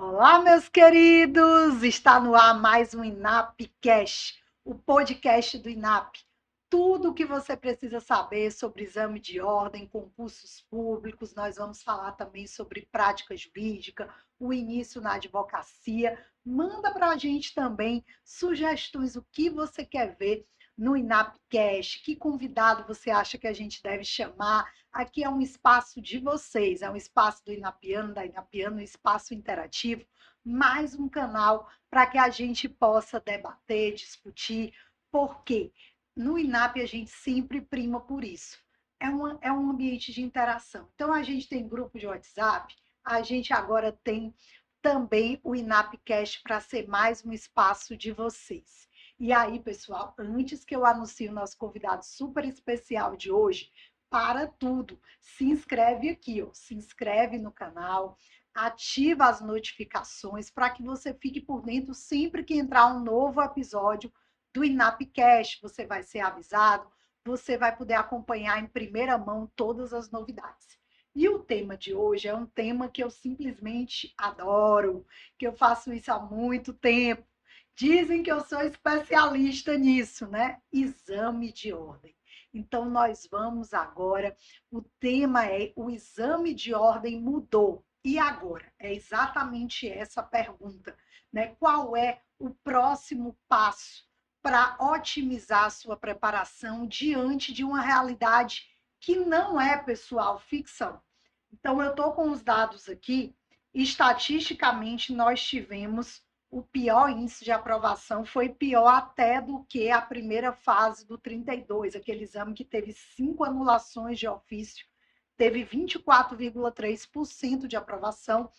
Olá, meus queridos! Está no ar mais um INAPcast, o podcast do INAP. Tudo o que você precisa saber sobre exame de ordem, concursos públicos, nós vamos falar também sobre prática jurídica, o início na advocacia. Manda para a gente também sugestões, o que você quer ver no INAPcast, que convidado você acha que a gente deve chamar. Aqui é um espaço de vocês, é um espaço do Inapiano, da Inapiano, um espaço interativo, mais um canal para que a gente possa debater, discutir, porque no INAP a gente sempre prima por isso. É um ambiente de interação. Então, a gente tem grupo de WhatsApp, a gente agora tem também o INAPcast para ser mais um espaço de vocês. E aí, pessoal, antes que eu anuncie o nosso convidado super especial de hoje, para tudo, se inscreve aqui, ó, se inscreve no canal, ativa as notificações para que você fique por dentro sempre que entrar um novo episódio do INAPcast, você vai ser avisado, você vai poder acompanhar em primeira mão todas as novidades. E o tema de hoje é um tema que eu simplesmente adoro, que eu faço isso há muito tempo. Dizem que eu sou especialista nisso, né? Exame de ordem. Então, nós vamos agora. O tema é: o exame de ordem mudou. E agora? É exatamente essa pergunta, né? Qual é o próximo passo para otimizar a sua preparação diante de uma realidade que não é, pessoal, ficção? Então, eu estou com os dados aqui. Estatisticamente, nós tivemos o pior índice de aprovação, foi pior até do que a primeira fase do 32, aquele exame que teve 5 anulações de ofício, teve 24,3% de aprovação.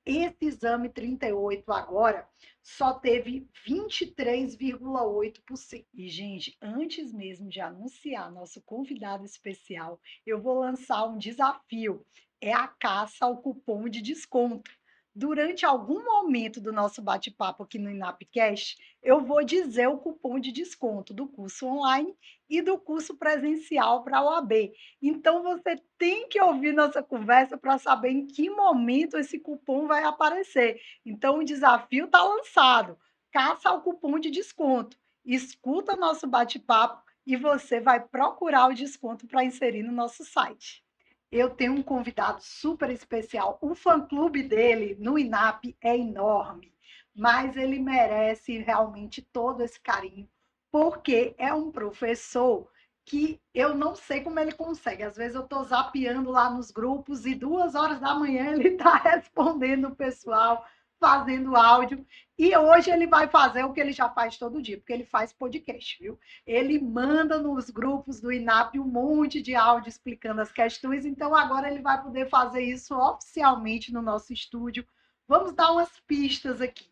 Esse exame 38 agora só teve 23,8%. E, gente, antes mesmo de anunciar nosso convidado especial, eu vou lançar um desafio. É a caça ao cupom de desconto. Durante algum momento do nosso bate-papo aqui no INAPcast, eu vou dizer o cupom de desconto do curso online e do curso presencial para a OAB. Então, você tem que ouvir nossa conversa para saber em que momento esse cupom vai aparecer. Então, o desafio está lançado. Caça o cupom de desconto. Escuta nosso bate-papo e você vai procurar o desconto para inserir no nosso site. Eu tenho um convidado super especial. O fã-clube dele no INAP é enorme, mas ele merece realmente todo esse carinho, porque é um professor que eu não sei como ele consegue. Às vezes eu estou zapeando lá nos grupos e 2 horas da manhã ele está respondendo o pessoal, fazendo áudio. E hoje ele vai fazer o que ele já faz todo dia, porque ele faz podcast, viu? Ele manda nos grupos do INAP um monte de áudio explicando as questões, então agora ele vai poder fazer isso oficialmente no nosso estúdio. Vamos dar umas pistas aqui.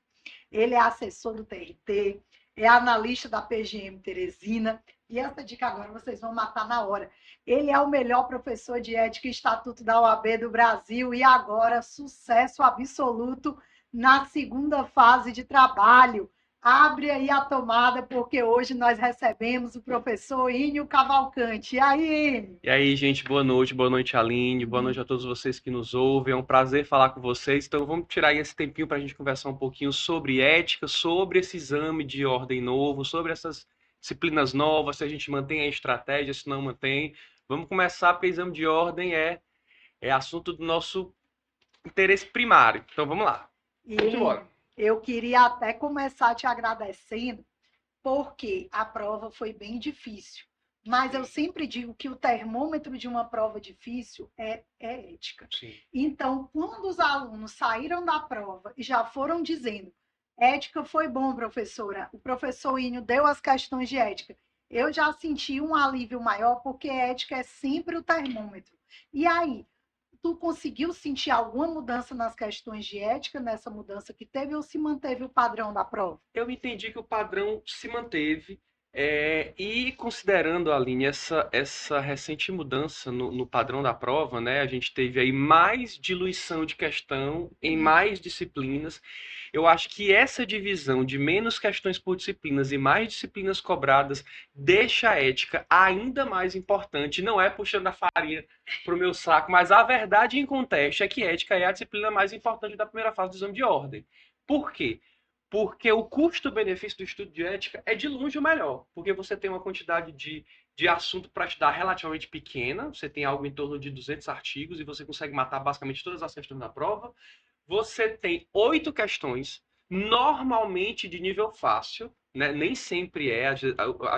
Ele é assessor do TRT, é analista da PGM Teresina, e essa dica agora vocês vão matar na hora. Ele é o melhor professor de ética e estatuto da OAB do Brasil e agora sucesso absoluto na segunda fase de trabalho. Abre aí a tomada, porque hoje nós recebemos o professor Ínio Cavalcante. E aí, Ínio? E aí, gente, boa noite, Aline, boa noite a todos vocês que nos ouvem. É um prazer falar com vocês. Então, vamos tirar aí esse tempinho para a gente conversar um pouquinho sobre ética, sobre esse exame de ordem novo, sobre essas disciplinas novas, se a gente mantém a estratégia, se não mantém. Vamos começar, porque exame de ordem é assunto do nosso interesse primário. Então, vamos lá. Vamos E embora. eu queria até começar te agradecendo, porque a prova foi bem difícil. Mas eu sempre digo que o termômetro de uma prova difícil é ética. Sim. Então, quando os alunos saíram da prova e já foram dizendo, ética foi bom, professora, o professor Ínio deu as questões de ética, eu já senti um alívio maior, porque ética é sempre o termômetro. E aí, tu conseguiu sentir alguma mudança nas questões de ética, nessa mudança que teve, ou se manteve o padrão da prova? Eu entendi que o padrão se manteve. E considerando, Aline, essa recente mudança no padrão da prova, né? A gente teve aí mais diluição de questão em mais disciplinas. Eu acho que essa divisão de menos questões por disciplinas e mais disciplinas cobradas deixa a ética ainda mais importante. Não é puxando a farinha para o meu saco, mas a verdade em contexto é que ética é a disciplina mais importante da primeira fase do exame de ordem. Por quê? Porque o custo-benefício do estudo de ética é de longe o melhor, porque você tem uma quantidade de assunto para estudar relativamente pequena, você tem algo em torno de 200 artigos e você consegue matar basicamente todas as questões da prova. Você tem 8 questões, normalmente de nível fácil, né? Nem sempre é, às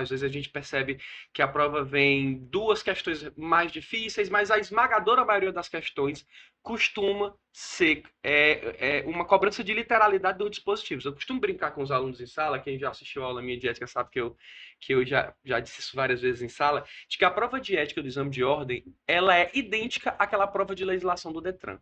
vezes a gente percebe que a prova vem duas questões mais difíceis, mas a esmagadora maioria das questões costuma ser uma cobrança de literalidade dos dispositivos. Eu costumo brincar com os alunos em sala, quem já assistiu a aula minha de ética sabe que eu já disse isso várias vezes em sala, de que a prova de ética do exame de ordem, ela é idêntica àquela prova de legislação do Detran.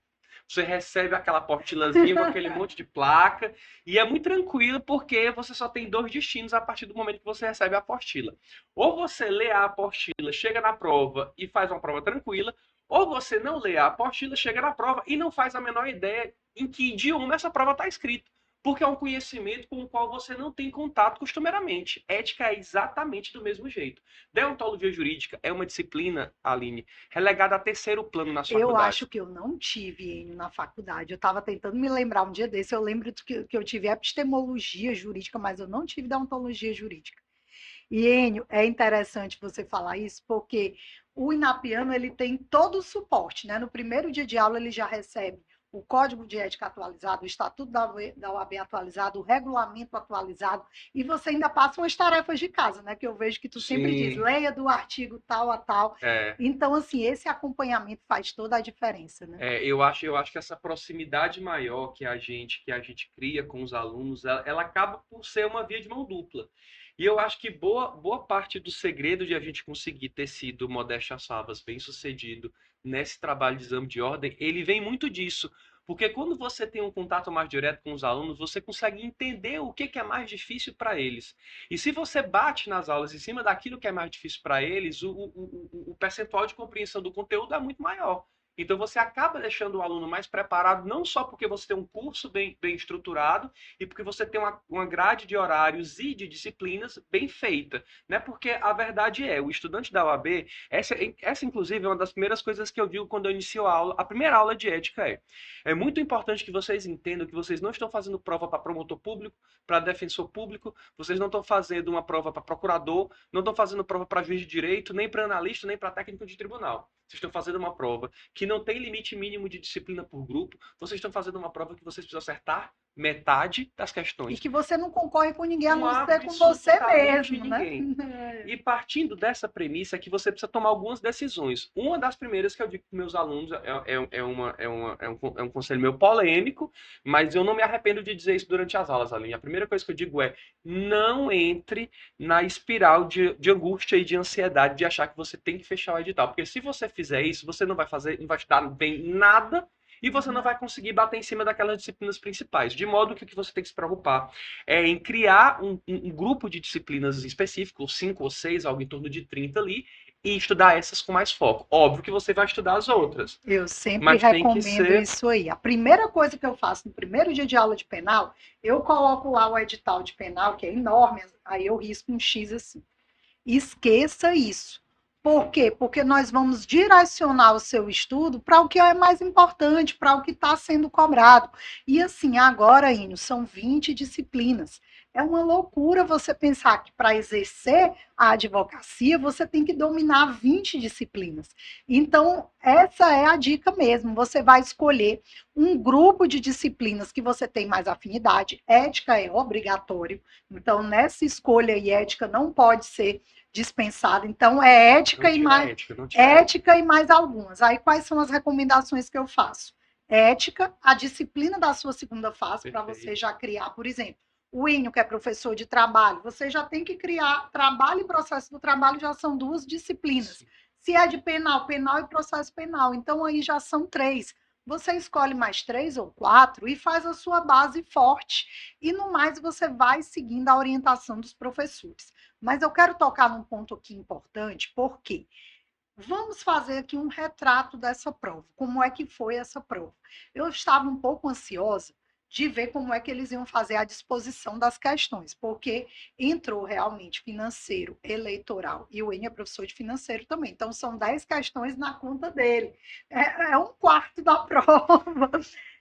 Você recebe aquela apostilazinha com aquele monte de placa e é muito tranquilo porque você só tem dois destinos a partir do momento que você recebe a apostila. Ou você lê a apostila, chega na prova e faz uma prova tranquila, ou você não lê a apostila, chega na prova e não faz a menor ideia em que idioma essa prova está escrita. Porque é um conhecimento com o qual você não tem contato costumeiramente. Ética é exatamente do mesmo jeito. Deontologia jurídica é uma disciplina, Aline, relegada a terceiro plano nas Eu faculdades. acho que eu não tive Enio, na faculdade. Eu estava tentando me lembrar um dia desse. Eu lembro que eu tive epistemologia jurídica, mas eu não tive deontologia jurídica. E, Enio, é interessante você falar isso, porque o inapiano ele tem todo o suporte, né? No primeiro dia de aula ele já recebe o Código de Ética atualizado, o Estatuto da OAB atualizado, o regulamento atualizado, e você ainda passa umas tarefas de casa, né? Que eu vejo que tu sempre diz, Sim, leia do artigo tal a tal. é. Então, assim, esse acompanhamento faz toda a diferença, né? Eu acho que essa proximidade maior que a gente cria com os alunos, ela acaba por ser uma via de mão dupla. E eu acho que boa parte do segredo de a gente conseguir ter sido, modéstia às favas, bem sucedido nesse trabalho de exame de ordem, ele vem muito disso. Porque quando você tem um contato mais direto com os alunos, você consegue entender o que é mais difícil para eles. E se você bate nas aulas em cima daquilo que é mais difícil para eles, o percentual de compreensão do conteúdo é muito maior. Então você acaba deixando o aluno mais preparado, não só porque você tem um curso bem estruturado e porque você tem uma grade de horários e de disciplinas bem feita, né? Porque a verdade é, o estudante da OAB, essa inclusive é uma das primeiras coisas que eu digo quando eu inicio a aula, a primeira aula de ética é muito importante que vocês entendam que vocês não estão fazendo prova para promotor público, para defensor público, vocês não estão fazendo uma prova para procurador, não estão fazendo prova para juiz de direito, nem para analista, nem para técnico de tribunal. Vocês estão fazendo uma prova que não tem limite mínimo de disciplina por grupo. Vocês estão fazendo uma prova que vocês precisam acertar metade das E questões que você não concorre com ninguém a com não ser com você absolutamente mesmo, né? ninguém. E partindo dessa premissa é que você precisa tomar algumas decisões. Uma das primeiras que eu digo para meus alunos é um conselho meio polêmico, mas eu não me arrependo de dizer isso durante as aulas, Aline. A primeira coisa que eu digo é não entre na espiral de angústia e de ansiedade de achar que você tem que fechar o edital. Porque se você fizer isso, você não vai estudar bem nada e você não vai conseguir bater em cima daquelas disciplinas principais. De modo que o que você tem que se preocupar é em criar um grupo de disciplinas específicos, 5 ou 6, algo em torno de 30 ali, e estudar essas com mais foco. Óbvio que você vai estudar as outras, Eu sempre mas tem que recomendo ser. isso aí. A primeira coisa que eu faço no primeiro dia de aula de penal, eu coloco lá o edital de penal, que é enorme, aí eu risco um X assim. Esqueça isso. Por quê? Porque nós vamos direcionar o seu estudo para o que é mais importante, para o que está sendo cobrado. E assim, agora, Inho, são 20 disciplinas. É uma loucura você pensar que para exercer a advocacia você tem que dominar 20 disciplinas. Então, essa é a dica mesmo. Você vai escolher um grupo de disciplinas que você tem mais afinidade. Ética é obrigatório. Então, nessa escolha aí, ética não pode ser dispensado. Então, é Não tira a ética, não tira a ética. ética e mais algumas. Aí, quais são as recomendações que eu faço? Ética, a disciplina da sua segunda fase, para você Perfeito. já criar, por exemplo, o Enio, que é professor de trabalho, você já tem que criar trabalho e processo do trabalho, já são duas disciplinas. Sim. Se é de penal, penal e processo penal. Então, aí já são três. você escolhe mais 3 ou 4 e faz a sua base forte. E no mais, você vai seguindo a orientação dos professores. Mas eu quero tocar num ponto aqui importante, porque vamos fazer aqui um retrato dessa prova. Como é que foi essa prova? Eu estava um pouco ansiosa de ver como é que eles iam fazer a disposição das questões, porque entrou realmente financeiro, eleitoral, e o Enio é professor de financeiro também. Então, são 10 questões na conta dele. É um quarto da prova.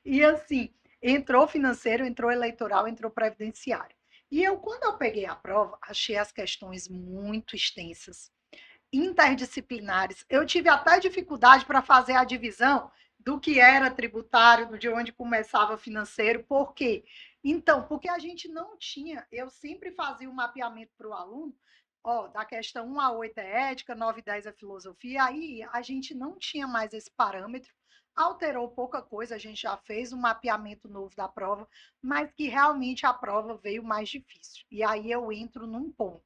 E assim, entrou financeiro, entrou eleitoral, entrou previdenciário. E eu, quando eu peguei a prova, achei as questões muito extensas, interdisciplinares. Eu tive até dificuldade para fazer a divisão do que era tributário, de onde começava financeiro. Por quê? Então, porque a gente não tinha, eu sempre fazia o mapeamento para o aluno, ó, da questão 1 a 8 é ética, 9 e 10 é filosofia, aí a gente não tinha mais esse parâmetro, alterou pouca coisa, a gente já fez um mapeamento novo da prova, mas que realmente a prova veio mais difícil. E aí eu entro num ponto.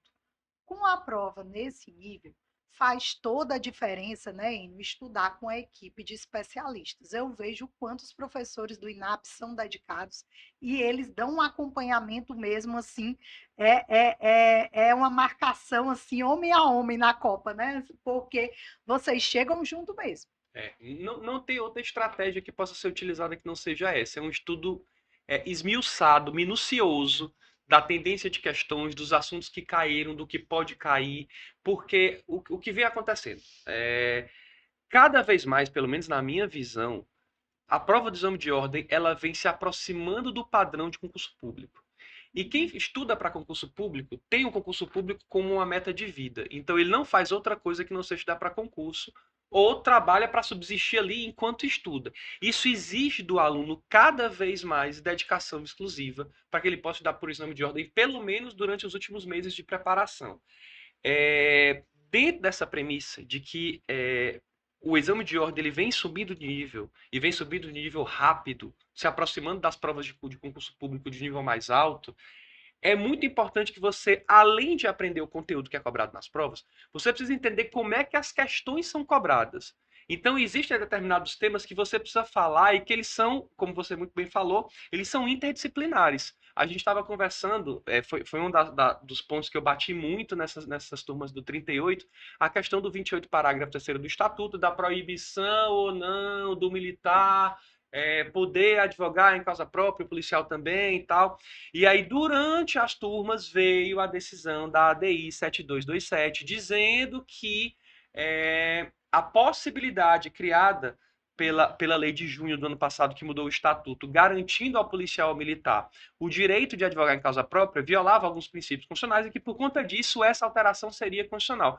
Com a prova nesse nível, faz toda a diferença, né, em estudar com a equipe de especialistas. Eu vejo quantos professores do INAP são dedicados e eles dão um acompanhamento mesmo, assim, é uma marcação, assim, homem a homem na Copa, né, porque vocês chegam junto mesmo. Não tem outra estratégia que possa ser utilizada que não seja essa. É um estudo esmiuçado, minucioso, da tendência de questões, dos assuntos que caíram, do que pode cair, porque o que vem acontecendo? Cada vez mais, pelo menos na minha visão, a prova do exame de ordem ela vem se aproximando do padrão de concurso público. E quem estuda para concurso público tem o concurso público como uma meta de vida. Então ele não faz outra coisa que não seja estudar para concurso ou trabalha para subsistir ali enquanto estuda. Isso exige do aluno cada vez mais dedicação exclusiva para que ele possa estudar por exame de ordem, pelo menos durante os últimos meses de preparação. Dentro dessa premissa de que o exame de ordem ele vem subindo de nível e vem subindo de nível rápido, se aproximando das provas de concurso público de nível mais alto, é muito importante que você, além de aprender o conteúdo que é cobrado nas provas, você precisa entender como é que as questões são cobradas. Então, existem determinados temas que você precisa falar e que eles são, como você muito bem falou, eles são interdisciplinares. A gente estava conversando, foi um dos pontos que eu bati muito nessas turmas do 38, a questão do 28 parágrafo 3º do Estatuto, da proibição ou não do militar poder advogar em causa própria, o policial também e tal. E aí, durante as turmas, veio a decisão da ADI 7227, dizendo que a possibilidade criada pela lei de junho do ano passado, que mudou o estatuto, garantindo ao policial militar o direito de advogar em causa própria, violava alguns princípios constitucionais e que, por conta disso, essa alteração seria constitucional.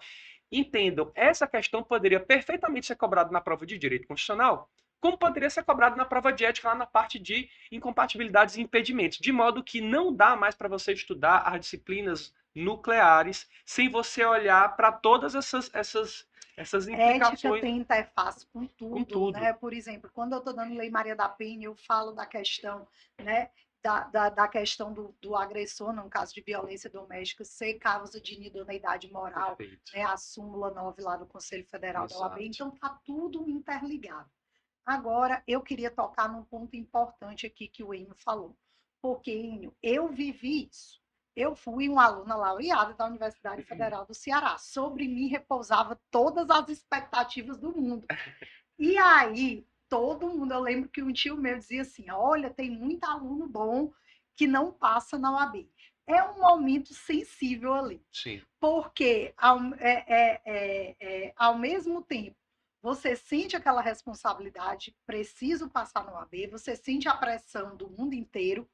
Entendam, essa questão poderia perfeitamente ser cobrada na prova de direito constitucional, como poderia ser cobrado na prova de ética lá na parte de incompatibilidades e impedimentos, de modo que não dá mais para você estudar as disciplinas nucleares sem você olhar para todas essas Ética implicações tem interface com com tudo, tudo. né? Por exemplo, quando eu estou dando Lei Maria da Penha, eu falo da questão, né? Da questão do agressor, no caso de violência doméstica, ser causa de inidoneidade moral, Perfeito. né? A súmula 9 lá do Conselho Federal da OAB. Exato. Então, está tudo interligado. Agora, eu queria tocar num ponto importante aqui que o Enio falou. Porque, Enio, eu vivi isso. Eu fui uma aluna laureada da Universidade Federal do Ceará. Sobre mim repousava todas as expectativas do mundo. E aí, todo mundo, eu lembro que um tio meu dizia assim: olha, tem muito aluno bom que não passa na UAB. É um momento sensível ali. Sim. Porque, ao mesmo tempo, você sente aquela responsabilidade, preciso passar no AB, você sente a pressão do mundo inteiro,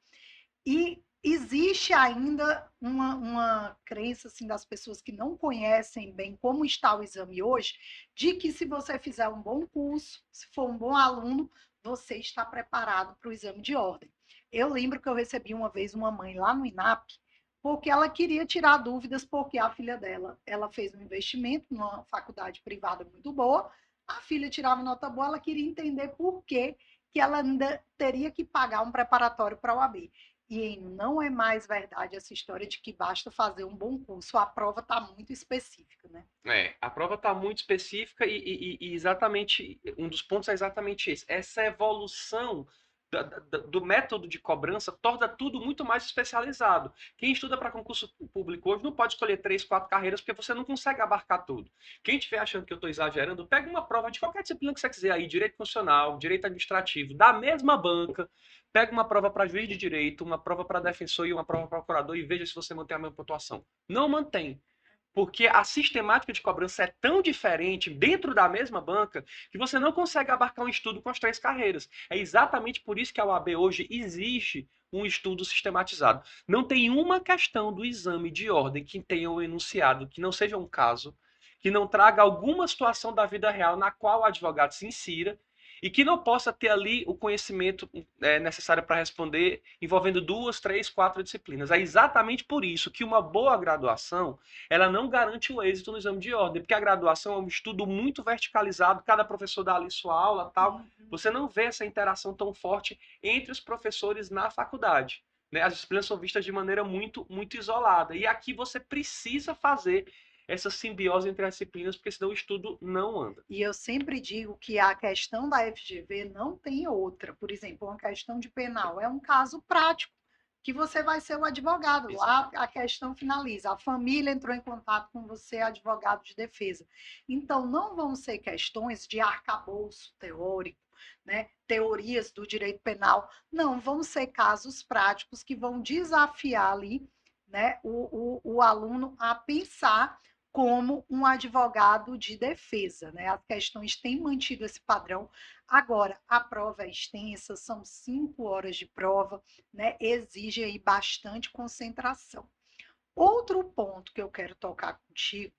e existe ainda uma crença assim, das pessoas que não conhecem bem como está o exame hoje, de que se você fizer um bom curso, se for um bom aluno, você está preparado para o exame de ordem. Eu lembro que eu recebi uma vez uma mãe lá no INAP, porque ela queria tirar dúvidas, porque a filha dela, ela fez um investimento numa faculdade privada muito boa, a filha tirava nota boa, ela queria entender por que ela ainda teria que pagar um preparatório para a OAB. E não é mais verdade essa história de que basta fazer um bom curso, a prova está muito específica, né? A prova está muito específica e exatamente um dos pontos é exatamente esse. Essa evolução do método de cobrança torna tudo muito mais especializado. Quem estuda para concurso público hoje não pode escolher 3, 4 carreiras porque você não consegue abarcar tudo. Quem estiver achando que eu estou exagerando, pega uma prova de qualquer disciplina que você quiser aí, direito constitucional, direito administrativo, da mesma banca, pega uma prova para juiz de direito, uma prova para defensor e uma prova para procurador e veja se você mantém a mesma pontuação. Não mantém. Porque a sistemática de cobrança é tão diferente dentro da mesma banca que você não consegue abarcar um estudo com as 3 carreiras. É exatamente por isso que a OAB hoje existe um estudo sistematizado. Não tem uma questão do exame de ordem que tenha um enunciado que não seja um caso, que não traga alguma situação da vida real na qual o advogado se insira e que não possa ter ali o conhecimento necessário para responder envolvendo 2, 3, 4 disciplinas. É exatamente por isso que uma boa graduação ela não garante o êxito no exame de ordem, porque a graduação é um estudo muito verticalizado, cada professor dá ali sua aula, tal. Você não vê essa interação tão forte entre os professores na faculdade. Né? As disciplinas são vistas de maneira muito, muito isolada. E aqui você precisa fazer essa simbiose entre as disciplinas, porque senão o estudo não anda. E eu sempre digo que a questão da FGV não tem outra. Por exemplo, uma questão de penal é um caso prático, que você vai ser o advogado. Lá a questão finaliza. A família entrou em contato com você, advogado de defesa. Então, não vão ser questões de arcabouço teórico, né? Teorias do direito penal. Não, vão ser casos práticos que vão desafiar ali, né, o aluno a pensar como um advogado de defesa, né? As questões têm mantido esse padrão. Agora, a prova é extensa, são 5 horas de prova, né? Exige aí bastante concentração. Outro ponto que eu quero tocar contigo,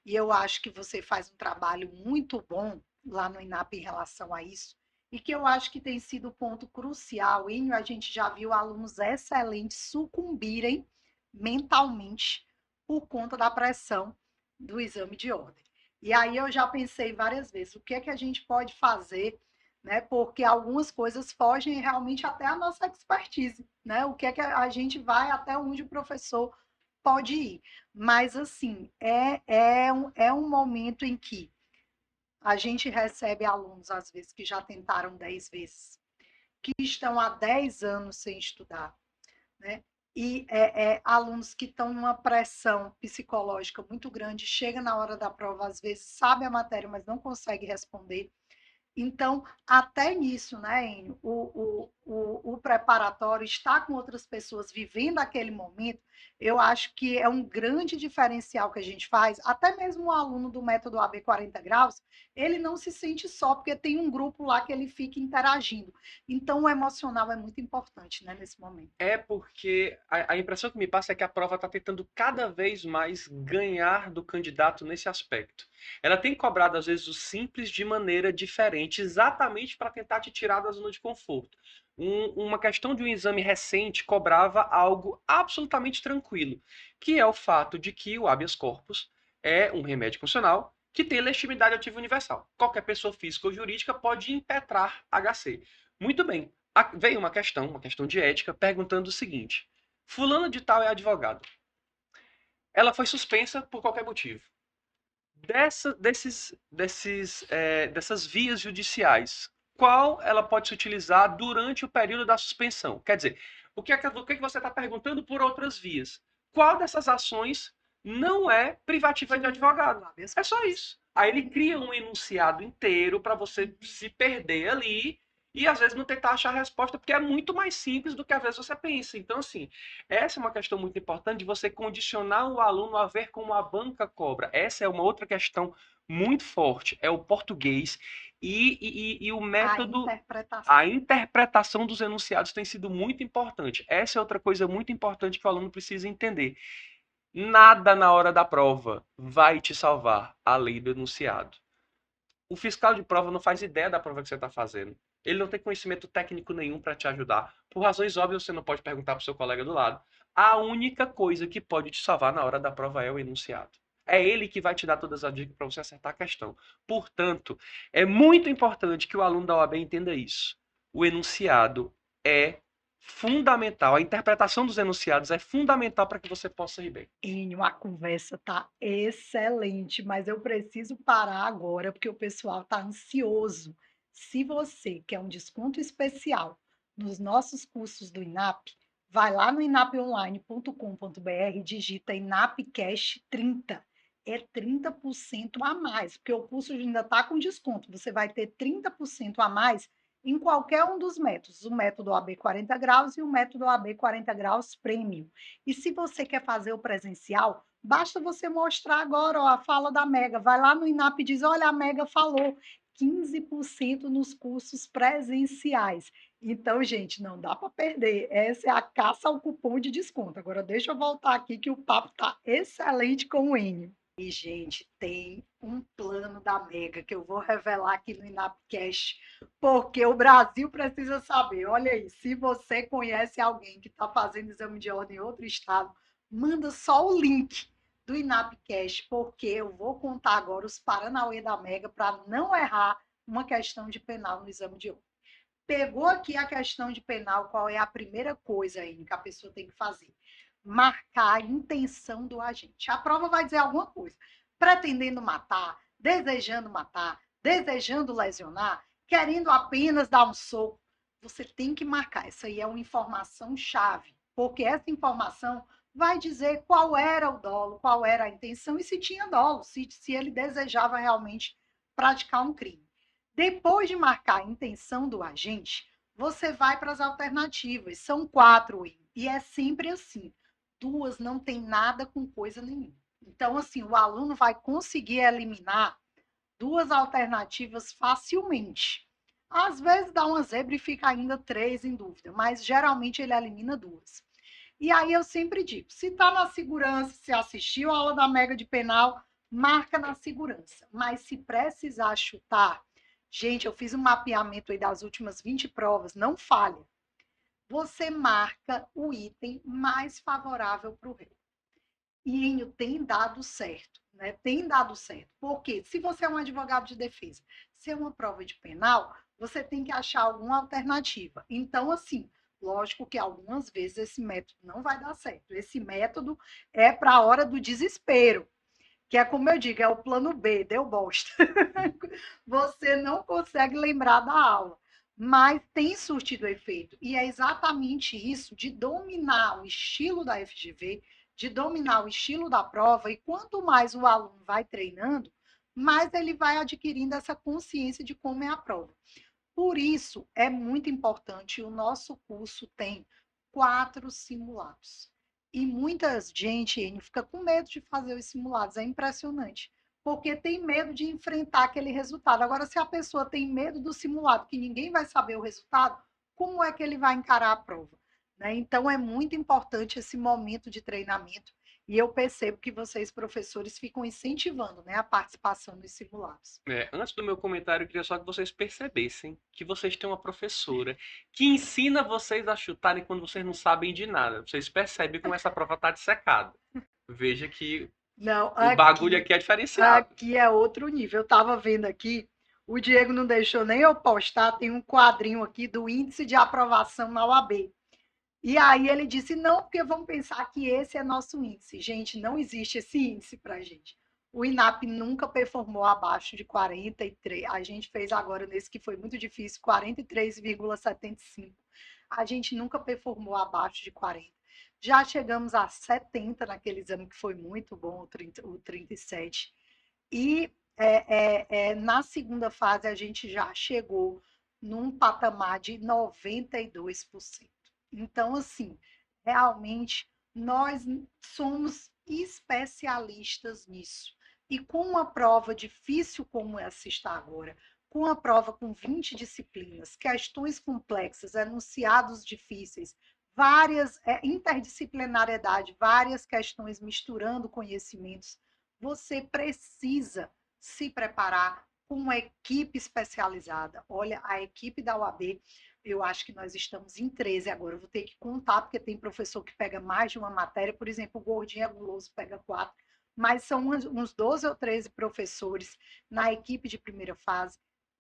e eu acho que você faz um trabalho muito bom lá no INAP em relação a isso, e que eu acho que tem sido ponto crucial, e a gente já viu alunos excelentes sucumbirem mentalmente por conta da pressão do exame de ordem. E aí eu já pensei várias vezes, o que é que a gente pode fazer, né? Porque algumas coisas fogem realmente até a nossa expertise, né? O que é que a gente vai até onde o professor pode ir. Mas, assim, é um momento em que a gente recebe alunos, às vezes, que já tentaram 10 vezes, que estão há 10 anos sem estudar, né? E alunos que estão numa pressão psicológica muito grande, chega na hora da prova, às vezes sabe a matéria, mas não consegue responder. Então, até nisso, né, Enio, o preparatório, estar com outras pessoas vivendo aquele momento, eu acho que é um grande diferencial que a gente faz. Até mesmo o aluno do método AB 40 graus, ele não se sente só, porque tem um grupo lá que ele fica interagindo. Então, o emocional é muito importante, né, nesse momento. É porque a impressão que me passa é que a prova está tentando cada vez mais ganhar do candidato nesse aspecto. Ela tem cobrado, às vezes, o simples de maneira diferente, exatamente para tentar te tirar da zona de conforto. Uma questão de um exame recente cobrava algo absolutamente tranquilo, que é o fato de que o habeas corpus é um remédio funcional que tem legitimidade ativa universal. Qualquer pessoa física ou jurídica pode impetrar HC. Muito bem, veio uma questão de ética, perguntando o seguinte: fulano de tal é advogado. Ela foi suspensa por qualquer motivo. Dessas vias judiciais, qual ela pode se utilizar durante o período da suspensão? Quer dizer, o que você está perguntando por outras vias? Qual dessas ações não é privativa de advogado? É só isso. Aí ele cria um enunciado inteiro para você se perder ali e às vezes não tentar achar a resposta, porque é muito mais simples do que às vezes você pensa. Então, assim, essa é uma questão muito importante de você condicionar o aluno a ver como a banca cobra. Essa é uma outra questão muito forte, é o português e o método, a interpretação dos enunciados tem sido muito importante. Essa é outra coisa muito importante que o aluno precisa entender. Nada na hora da prova vai te salvar, a lei do enunciado. O fiscal de prova não faz ideia da prova que você está fazendo. Ele não tem conhecimento técnico nenhum para te ajudar. Por razões óbvias, você não pode perguntar para o seu colega do lado. A única coisa que pode te salvar na hora da prova é o enunciado. É ele que vai te dar todas as dicas para você acertar a questão. Portanto, é muito importante que o aluno da OAB entenda isso. O enunciado é fundamental. A interpretação dos enunciados é fundamental para que você possa ir bem. Enio, a conversa tá excelente, mas eu preciso parar agora porque o pessoal tá ansioso. Se você quer um desconto especial nos nossos cursos do INAP, vai lá no inaponline.com.br, digita INAPCast 30. É 30% a mais, porque o curso ainda está com desconto. Você vai ter 30% a mais em qualquer um dos métodos, o método AB 40 graus e o método AB 40 graus Premium. E se você quer fazer o presencial, basta você mostrar agora ó, a fala da Mega. Vai lá no INAP e diz: olha, a Mega falou 15% nos cursos presenciais. Então, gente, não dá para perder. Essa é a caça ao cupom de desconto. Agora, deixa eu voltar aqui que o papo está excelente com o Enio. E, gente, tem um plano da Mega que eu vou revelar aqui no INAPcast, porque o Brasil precisa saber. Olha aí, se você conhece alguém que está fazendo exame de ordem em outro estado, manda só o link do INAPcast, porque eu vou contar agora os paranauê da Mega para não errar uma questão de penal no exame de ordem. Pegou aqui a questão de penal, qual é a primeira coisa aí que a pessoa tem que fazer? Marcar a intenção do agente. A prova vai dizer alguma coisa. Pretendendo matar, desejando lesionar, querendo apenas dar um soco. Você tem que marcar. Essa aí é uma informação chave, porque essa informação vai dizer qual era o dolo, qual era a intenção e se tinha dolo, se ele desejava realmente praticar um crime. Depois de marcar a intenção do agente, você vai para as alternativas. São 4, e é sempre assim. 2 não tem nada com coisa nenhuma. Então, assim, o aluno vai conseguir eliminar 2 alternativas facilmente. Às vezes dá uma zebra e fica ainda 3 em dúvida, mas geralmente ele elimina 2. E aí eu sempre digo, se está na segurança, se assistiu a aula da Mega de Penal, marca na segurança. Mas se precisar chutar, gente, eu fiz um mapeamento aí das últimas 20 provas, não falha. Você marca o item mais favorável para o réu. E Enio tem dado certo, né? Tem dado certo. Porque se você é um advogado de defesa, se é uma prova de penal, você tem que achar alguma alternativa. Então, assim, lógico que algumas vezes esse método não vai dar certo. Esse método é para a hora do desespero, que é como eu digo, é o plano B, deu bosta. Você não consegue lembrar da aula, mas tem surtido efeito. E é exatamente isso de dominar o estilo da FGV, de dominar o estilo da prova, e quanto mais o aluno vai treinando, mais ele vai adquirindo essa consciência de como é a prova. Por isso, é muito importante, o nosso curso tem 4 simulados. E muita gente fica com medo de fazer os simulados, é impressionante, porque tem medo de enfrentar aquele resultado. Agora, se a pessoa tem medo do simulado, que ninguém vai saber o resultado, como é que ele vai encarar a prova? Né? Então, é muito importante esse momento de treinamento, e eu percebo que vocês, professores, ficam incentivando, né, a participação nos simulados. Antes do meu comentário, eu queria só que vocês percebessem que vocês têm uma professora que ensina vocês a chutarem quando vocês não sabem de nada. Vocês percebem como essa prova está dissecada. Veja que Não, o bagulho aqui é diferenciado. aqui é outro nível. Eu estava vendo aqui, o Diego não deixou nem eu postar, tem um quadrinho aqui do índice de aprovação na UAB. E aí ele disse, não, porque vamos pensar que esse é nosso índice. Gente, não existe esse índice para a gente. O INAP nunca performou abaixo de 43. A gente fez agora nesse que foi muito difícil, 43,75. A gente nunca performou abaixo de 40. Já chegamos a 70 naquele exame que foi muito bom, o 37. E na segunda fase a gente já chegou num patamar de 92%. Então, assim, realmente nós somos especialistas nisso. E com uma prova difícil como essa está agora, com uma prova com 20 disciplinas, questões complexas, enunciados difíceis, várias interdisciplinariedade, várias questões misturando conhecimentos, você precisa se preparar com uma equipe especializada. Olha, a equipe da UAB, eu acho que nós estamos em 13 agora. Eu vou ter que contar, porque tem professor que pega mais de uma matéria. Por exemplo, o Gordinho é guloso, pega 4. Mas são uns 12 ou 13 professores na equipe de primeira fase.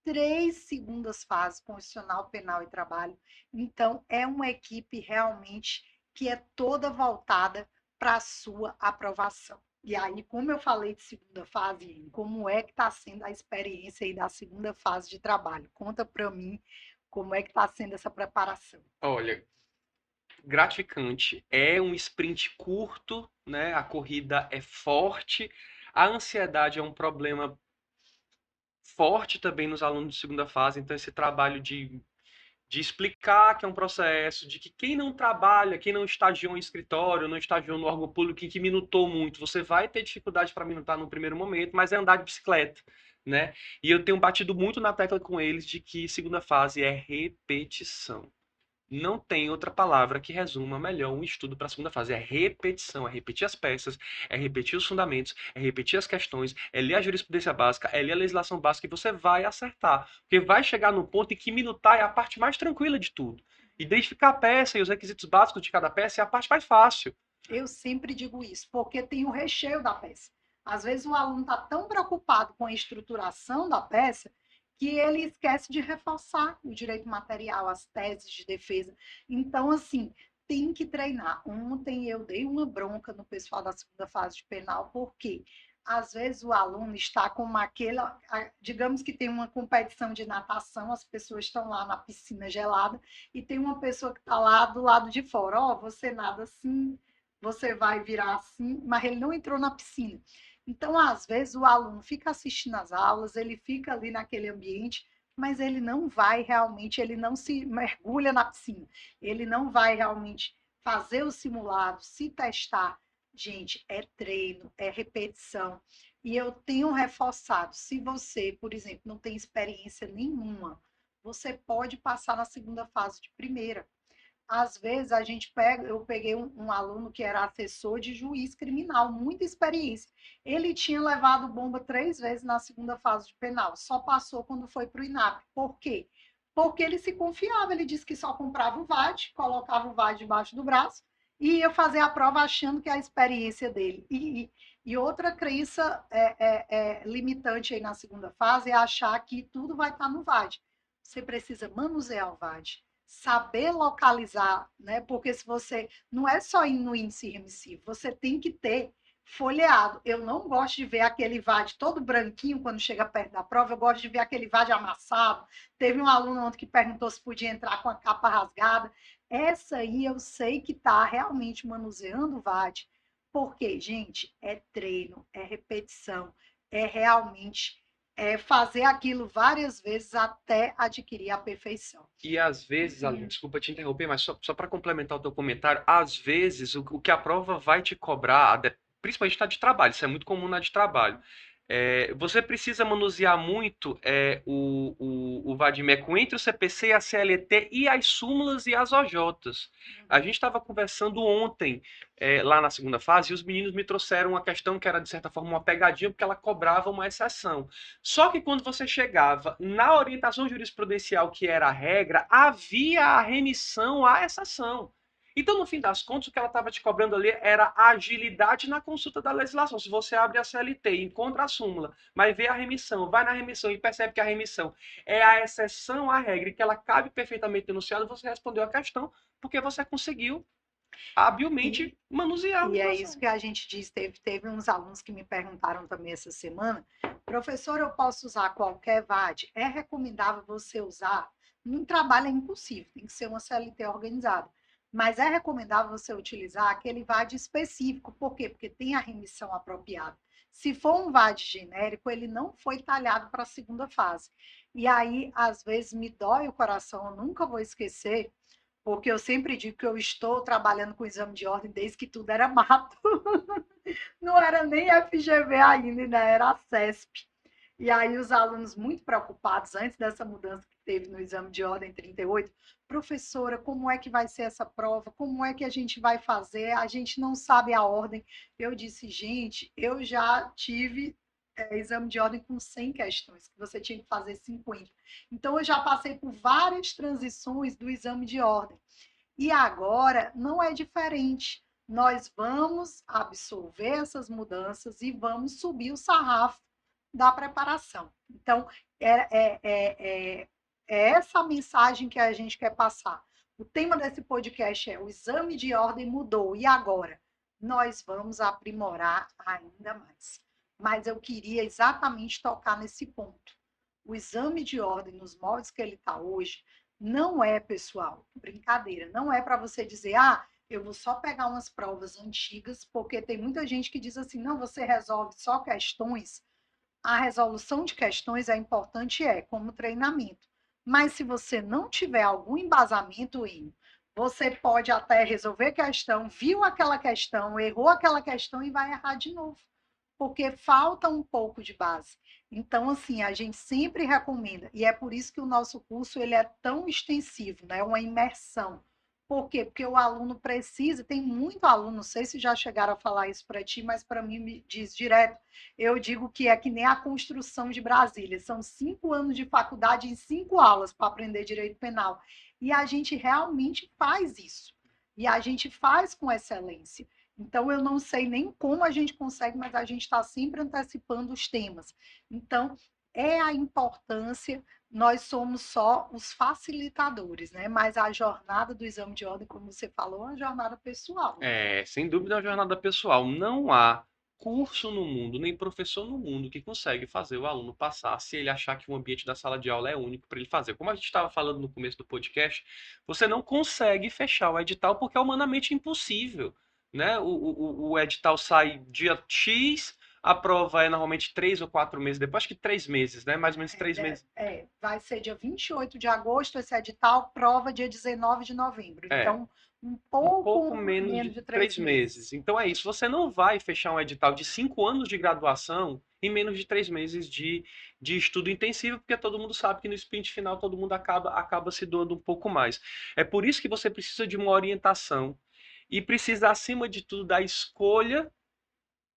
3 segundas fases, constitucional, penal e trabalho. Então, é uma equipe realmente que é toda voltada para a sua aprovação. E aí, como eu falei de segunda fase, como é que está sendo a experiência aí da segunda fase de trabalho? Conta para mim como é que está sendo essa preparação. Olha, gratificante. É um sprint curto, né? A corrida é forte. A ansiedade é um problema forte também nos alunos de segunda fase. Então, esse trabalho de explicar que é um processo, de que quem não trabalha, quem não estagiou em escritório, não estagiou no órgão público e que minutou muito, você vai ter dificuldade para minutar no primeiro momento, mas é andar de bicicleta, né? E eu tenho batido muito na tecla com eles de que segunda fase é repetição. Não tem outra palavra que resuma melhor um estudo para a segunda fase. É repetição, é repetir as peças, é repetir os fundamentos, é repetir as questões, é ler a jurisprudência básica, é ler a legislação básica e você vai acertar. Porque vai chegar no ponto em que minutar é a parte mais tranquila de tudo. Identificar a peça e os requisitos básicos de cada peça é a parte mais fácil. Eu sempre digo isso, porque tem o recheio da peça. Às vezes o aluno está tão preocupado com a estruturação da peça que ele esquece de reforçar o direito material, as teses de defesa. Então, assim, tem que treinar. Ontem eu dei uma bronca no pessoal da segunda fase de penal, porque às vezes o aluno está com aquela, digamos que tem uma competição de natação, as pessoas estão lá na piscina gelada e tem uma pessoa que está lá do lado de fora, ó, você nada assim, você vai virar assim, mas ele não entrou na piscina. Então, às vezes, o aluno fica assistindo às aulas, ele fica ali naquele ambiente, mas ele não vai realmente, ele não se mergulha na piscina, ele não vai realmente fazer o simulado, se testar. Gente, é treino, é repetição. E eu tenho reforçado, se você, por exemplo, não tem experiência nenhuma, você pode passar na segunda fase de primeira. Às vezes a gente pega, eu peguei um aluno que era assessor de juiz criminal, muita experiência. Ele tinha levado bomba 3 vezes na segunda fase de penal, só passou quando foi para o INAP. Por quê? Porque ele se confiava, ele disse que só comprava o VAD, colocava o VAD debaixo do braço e ia fazer a prova achando que é a experiência dele. E outra crença limitante aí na segunda fase é achar que tudo vai estar no VAD. Você precisa manusear o VAD, saber localizar, né? Porque se você não é só ir no índice remissivo, você tem que ter folheado. Eu não gosto de ver aquele VAD todo branquinho quando chega perto da prova, eu gosto de ver aquele VAD amassado. Teve um aluno ontem que perguntou se podia entrar com a capa rasgada. Essa aí eu sei que está realmente manuseando o VAD, porque, gente, é treino, é repetição, é realmente fazer aquilo várias vezes até adquirir a perfeição. E às vezes, Aline, desculpa te interromper, mas só para complementar o teu comentário, às vezes o que a prova vai te cobrar, principalmente na de trabalho, isso é muito comum na de trabalho. Você precisa manusear muito o vadimeco entre o CPC, a CLT e as súmulas e as OJs. A gente estava conversando ontem lá na segunda fase e os meninos me trouxeram uma questão que era, de certa forma, uma pegadinha, porque ela cobrava uma exceção. Só que quando você chegava na orientação jurisprudencial, que era a regra, havia a remissão à exceção. Então, no fim das contas, o que ela estava te cobrando ali era a agilidade na consulta da legislação. Se você abre a CLT, encontra a súmula, mas vê a remissão, vai na remissão e percebe que a remissão é a exceção à regra e que ela cabe perfeitamente denunciada, você respondeu a questão porque você conseguiu habilmente manusear a E é legislação. isso que a gente diz. Teve uns alunos que me perguntaram também essa semana, professor, eu posso usar qualquer VAD? É recomendável você usar? Num trabalho é impossível, tem que ser uma CLT organizada. Mas é recomendável você utilizar aquele VAD específico. Por quê? Porque tem a remissão apropriada. Se for um VAD genérico, ele não foi talhado para a segunda fase. E aí, às vezes, me dói o coração, eu nunca vou esquecer, porque eu sempre digo que eu estou trabalhando com exame de ordem desde que tudo era mato. Não era nem FGV ainda era a CESP. E aí os alunos muito preocupados, antes dessa mudança que teve no exame de ordem 38, professora, como é que vai ser essa prova? Como é que a gente vai fazer? A gente não sabe a ordem. Eu disse, gente, eu já tive exame de ordem com 100 questões, que você tinha que fazer 50. Então, eu já passei por várias transições do exame de ordem. E agora não é diferente. Nós vamos absorver essas mudanças e vamos subir o sarrafo da preparação. Então, é essa a mensagem que a gente quer passar. O tema desse podcast é: o exame de ordem mudou, e agora? Nós vamos aprimorar ainda mais. Mas eu queria exatamente tocar nesse ponto. O exame de ordem, nos moldes que ele está hoje, não é, pessoal, brincadeira, não é para você dizer, eu vou só pegar umas provas antigas, porque tem muita gente que diz assim, não, você resolve só questões. A resolução de questões é importante, como treinamento. Mas se você não tiver algum embasamento você pode até resolver questão, viu aquela questão, errou aquela questão e vai errar de novo, porque falta um pouco de base. Então, assim, a gente sempre recomenda, e é por isso que o nosso curso ele é tão extensivo, né? Uma imersão. Por quê? Porque o aluno precisa, tem muito aluno, não sei se já chegaram a falar isso para ti, mas para mim me diz direto, eu digo que é que nem a construção de Brasília, são 5 anos de faculdade em 5 aulas para aprender direito penal. E a gente realmente faz isso. E a gente faz com excelência. Então, eu não sei nem como a gente consegue, mas a gente está sempre antecipando os temas. Então, é a importância, nós somos só os facilitadores, né? Mas a jornada do exame de ordem, como você falou, é uma jornada pessoal. Sem dúvida é uma jornada pessoal. Não há curso no mundo, nem professor no mundo que consegue fazer o aluno passar se ele achar que o ambiente da sala de aula é único para ele fazer. Como a gente estava falando no começo do podcast, você não consegue fechar o edital porque é humanamente impossível, né? O edital sai dia X, a prova é normalmente 3 ou 4 meses depois, acho que 3 meses, né? Mais ou menos 3 meses. Vai ser dia 28 de agosto esse edital, prova dia 19 de novembro. Então, um pouco menos de 3 meses. Então é isso. Você não vai fechar um edital de 5 anos de graduação em menos de 3 meses de estudo intensivo, porque todo mundo sabe que no sprint final todo mundo acaba se doando um pouco mais. É por isso que você precisa de uma orientação e precisa, acima de tudo, da escolha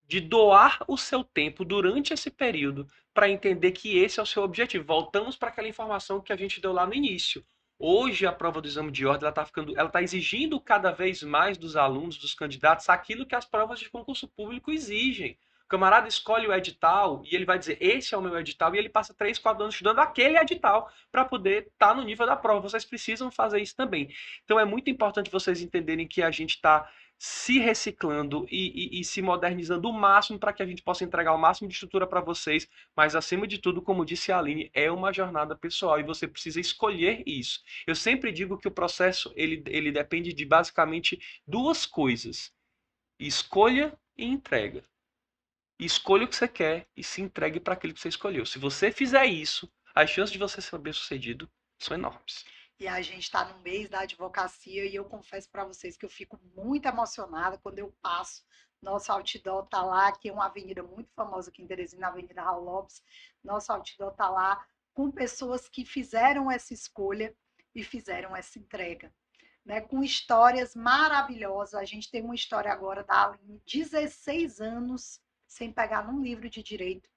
de doar o seu tempo durante esse período para entender que esse é o seu objetivo. Voltamos para aquela informação que a gente deu lá no início. Hoje a prova do exame de ordem ela está exigindo cada vez mais dos alunos, dos candidatos, aquilo que as provas de concurso público exigem. O camarada escolhe o edital e ele vai dizer, esse é o meu edital, e ele passa 3, 4 anos estudando aquele edital para poder estar no nível da prova. Vocês precisam fazer isso também. Então é muito importante vocês entenderem que a gente está se reciclando e se modernizando o máximo para que a gente possa entregar o máximo de estrutura para vocês, mas acima de tudo, como disse a Aline, é uma jornada pessoal e você precisa escolher isso. Eu sempre digo que o processo ele depende de basicamente duas coisas: escolha e entrega. Escolha o que você quer e se entregue para aquilo que você escolheu. Se você fizer isso, as chances de você ser bem-sucedido são enormes. E a gente está no mês da advocacia e eu confesso para vocês que eu fico muito emocionada quando eu passo. Nosso outdoor está lá, que é uma avenida muito famosa aqui em Teresina, a Avenida Raul Lopes. Nosso outdoor está lá com pessoas que fizeram essa escolha e fizeram essa entrega, né? Com histórias maravilhosas. A gente tem uma história agora da Aline, 16 anos sem pegar num livro de direito,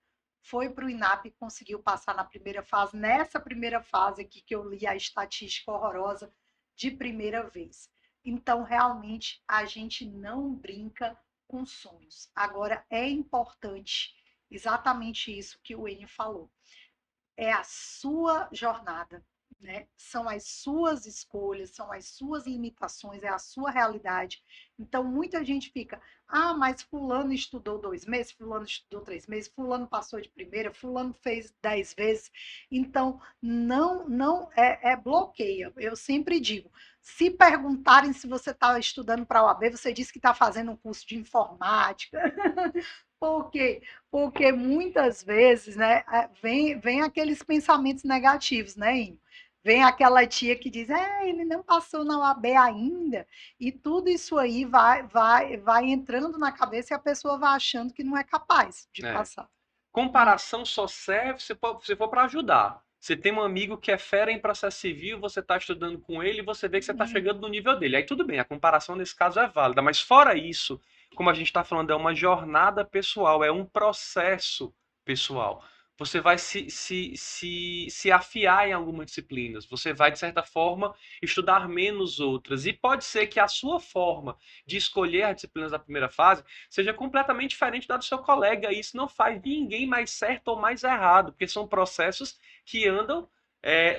foi para o INAP e conseguiu passar na primeira fase, nessa primeira fase aqui que eu li a estatística horrorosa de primeira vez. Então, realmente, a gente não brinca com sonhos. Agora, é importante exatamente isso que o Enio falou. É a sua jornada, né? São as suas escolhas, são as suas limitações, é a sua realidade. Então, muita gente fica, mas fulano estudou 2 meses, fulano estudou 3 meses, fulano passou de primeira, fulano fez 10 vezes. Então, não bloqueia. Eu sempre digo, se perguntarem se você está estudando para a OAB, você disse que está fazendo um curso de informática. Por quê? Porque muitas vezes, né, vem aqueles pensamentos negativos, né, Inho? Vem aquela tia que diz, ele não passou na OAB ainda, e tudo isso aí vai entrando na cabeça e a pessoa vai achando que não é capaz de passar. Comparação só serve se for para ajudar. Você tem um amigo que é fera em processo civil, você está estudando com ele, você vê que você está chegando no nível dele. Aí tudo bem, a comparação nesse caso é válida, mas fora isso, como a gente está falando, é uma jornada pessoal, é um processo pessoal. você vai se afiar em algumas disciplinas, você vai, de certa forma, estudar menos outras. E pode ser que a sua forma de escolher as disciplinas da primeira fase seja completamente diferente da do seu colega. E isso não faz ninguém mais certo ou mais errado, porque são processos que andam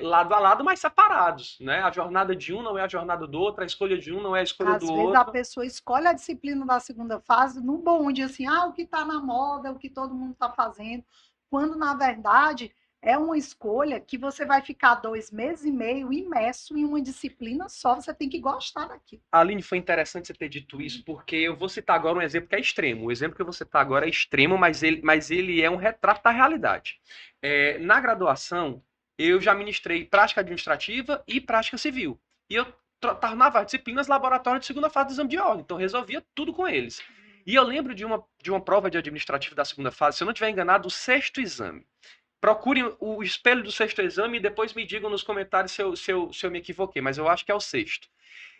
lado a lado, mas separados, né? A jornada de um não é a jornada do outro, a escolha de um não é a escolha do Às vezes a outro. pessoa escolhe a disciplina da segunda fase no bonde, assim, o que está na moda, o que todo mundo está fazendo, quando na verdade é uma escolha que você vai ficar 2 meses e meio imerso em uma disciplina só, você tem que gostar daquilo. Aline, foi interessante você ter dito isso, porque eu vou citar agora um exemplo que é extremo. O exemplo que eu vou citar agora é extremo, mas ele é um retrato da realidade. Na graduação, eu já ministrei prática administrativa e prática civil. E eu tornava as disciplinas laboratório de segunda fase do exame de ordem, então resolvia tudo com eles. E eu lembro de uma prova de administrativo da segunda fase, se eu não estiver enganado, o sexto exame. Procurem o espelho do sexto exame e depois me digam nos comentários se eu me equivoquei, mas eu acho que é o sexto,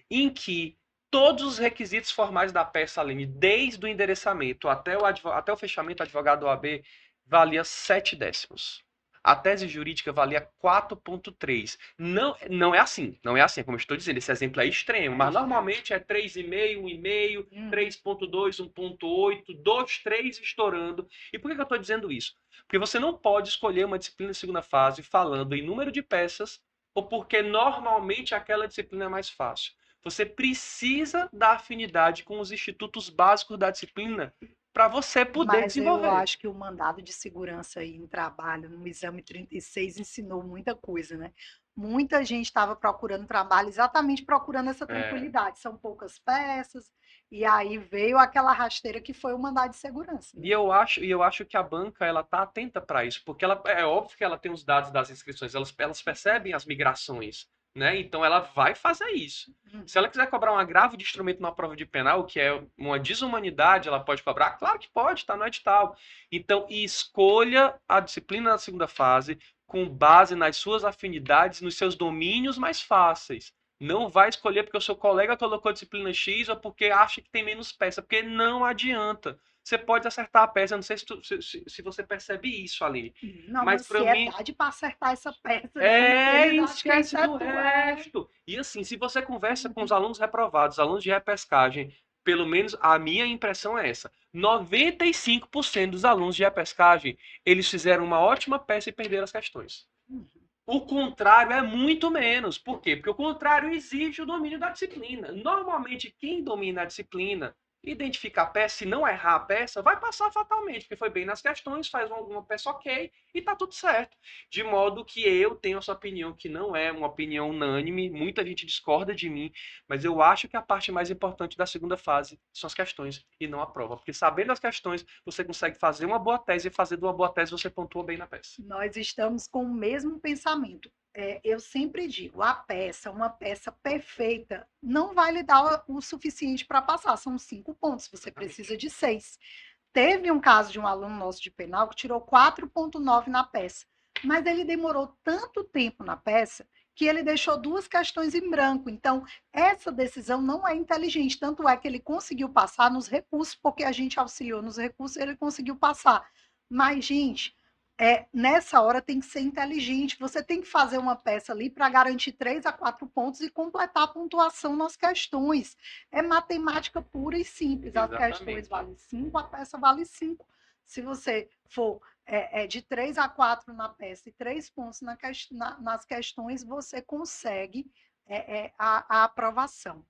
em que todos os requisitos formais da peça, Aline, desde o endereçamento até o fechamento advogado OAB, valia 7 décimos. A tese jurídica valia 4,3. Não, não é assim, não é assim, como eu estou dizendo, esse exemplo é extremo, mas normalmente é 3,5, 1,5, 3,2, 1,8, 2, 3 estourando. E por que eu estou dizendo isso? Porque você não pode escolher uma disciplina de segunda fase falando em número de peças ou porque normalmente aquela disciplina é mais fácil. Você precisa da afinidade com os institutos básicos da disciplina para você poder Mas eu desenvolver. acho que o mandado de segurança aí em trabalho, no exame 36, ensinou muita coisa, né? Muita gente estava procurando trabalho exatamente procurando essa tranquilidade. São poucas peças, e aí veio aquela rasteira que foi o mandado de segurança, né? E eu acho que a banca ela está atenta para isso, porque ela, é óbvio que ela tem os dados das inscrições, elas percebem as migrações, né? Então ela vai fazer isso. Se ela quiser cobrar um agravo de instrumento numa prova de penal, que é uma desumanidade, ela pode cobrar? Claro que pode, está no edital. Então, escolha a disciplina da segunda fase com base nas suas afinidades, nos seus domínios mais fáceis. Não vai escolher porque o seu colega colocou disciplina X ou porque acha que tem menos peça, porque não adianta. Você pode acertar a peça, eu não sei se você percebe isso, Aline. Não, uma Mas para mim, ansiedade para acertar essa peça, assim, que eles acham que é esquece do certo, resto. E assim, se você conversa com os alunos reprovados, alunos de repescagem, pelo menos a minha impressão é essa. 95% dos alunos de repescagem, eles fizeram uma ótima peça e perderam as questões. O contrário é muito menos. Por quê? Porque o contrário exige o domínio da disciplina. Normalmente, quem domina a disciplina, identifica a peça, se não errar a peça, vai passar fatalmente, porque foi bem nas questões, faz uma peça ok e tá tudo certo. De modo que eu tenho essa opinião, que não é uma opinião unânime, muita gente discorda de mim, mas eu acho que a parte mais importante da segunda fase são as questões e não a prova. Porque sabendo as questões, você consegue fazer uma boa tese e fazer de uma boa tese você pontua bem na peça. Nós estamos com o mesmo pensamento. Eu sempre digo, a peça, uma peça perfeita, não vai lhe dar o suficiente para passar. São 5 pontos, você precisa de 6. Teve um caso de um aluno nosso de penal que tirou 4,9 na peça, mas ele demorou tanto tempo na peça que ele deixou 2 questões em branco. Então, essa decisão não é inteligente. Tanto é que ele conseguiu passar nos recursos, porque a gente auxiliou nos recursos, ele conseguiu passar. Mas, gente, nessa hora tem que ser inteligente. Você tem que fazer uma peça ali para garantir 3 a 4 pontos e completar a pontuação nas questões. É matemática pura e simples. As questões valem 5, a peça vale 5. Se você for de 3 a 4 na peça e 3 pontos nas questões, você consegue a aprovação.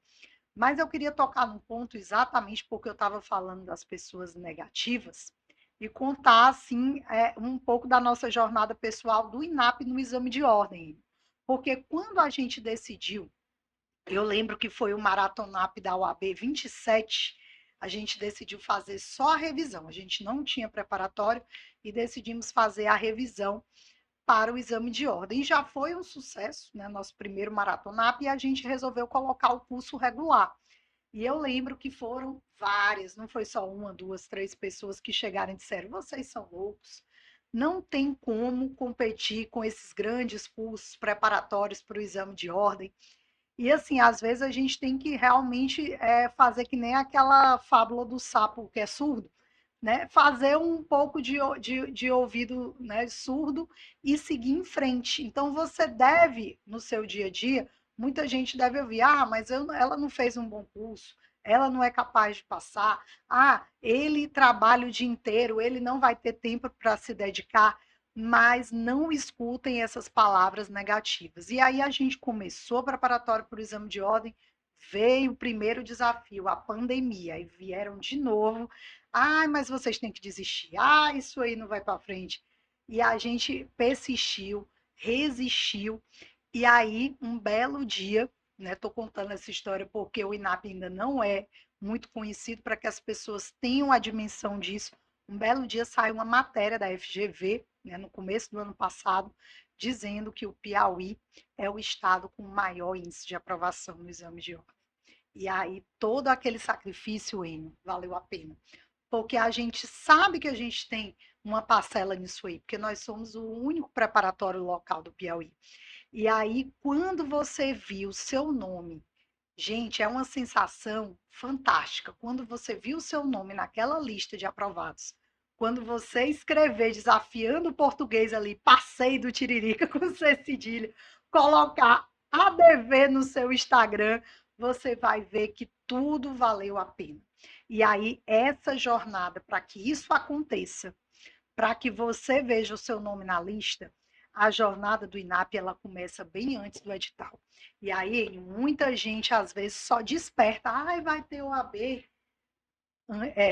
Mas eu queria tocar num ponto exatamente porque eu estava falando das pessoas negativas e contar, assim, um pouco da nossa jornada pessoal do INAP no exame de ordem. Porque quando a gente decidiu, eu lembro que foi o Maratonap da UAB 27, a gente decidiu fazer só a revisão. A gente não tinha preparatório e decidimos fazer a revisão para o exame de ordem. E já foi um sucesso, né? Nosso primeiro Maratonap, e a gente resolveu colocar o curso regular. E eu lembro que foram várias, não foi só uma, duas, três pessoas que chegaram e disseram: vocês são loucos, não tem como competir com esses grandes cursos preparatórios para o exame de ordem. E assim, às vezes a gente tem que realmente fazer que nem aquela fábula do sapo que é surdo. né, fazer um pouco de ouvido, né, surdo e seguir em frente. Então, você deve, no seu dia a dia, muita gente deve ouvir, mas ela não fez um bom curso, ela não é capaz de passar, ele trabalha o dia inteiro, ele não vai ter tempo para se dedicar, mas não escutem essas palavras negativas. E aí a gente começou o preparatório para o exame de ordem, veio o primeiro desafio, a pandemia, e vieram de novo, mas vocês têm que desistir, isso aí não vai para frente. E a gente persistiu, resistiu, e aí um belo dia, né, tô contando essa história porque o INAP ainda não é muito conhecido para que as pessoas tenham a dimensão disso. Um belo dia saiu uma matéria da FGV, né, no começo do ano passado, dizendo que o Piauí é o estado com maior índice de aprovação no exame de ordem. E aí todo aquele sacrifício, Enio, valeu a pena. Porque a gente sabe que a gente tem uma parcela nisso aí, porque nós somos o único preparatório local do Piauí. E aí, quando você viu o seu nome, gente, é uma sensação fantástica. Quando você viu o seu nome naquela lista de aprovados, quando você escrever desafiando o português ali, passei do Tiririca com C cedilha, colocar ADV no seu Instagram, você vai ver que tudo valeu a pena. E aí, essa jornada, para que isso aconteça, para que você veja o seu nome na lista, a jornada do INAP ela começa bem antes do edital. E aí, muita gente às vezes só desperta, vai ter o AB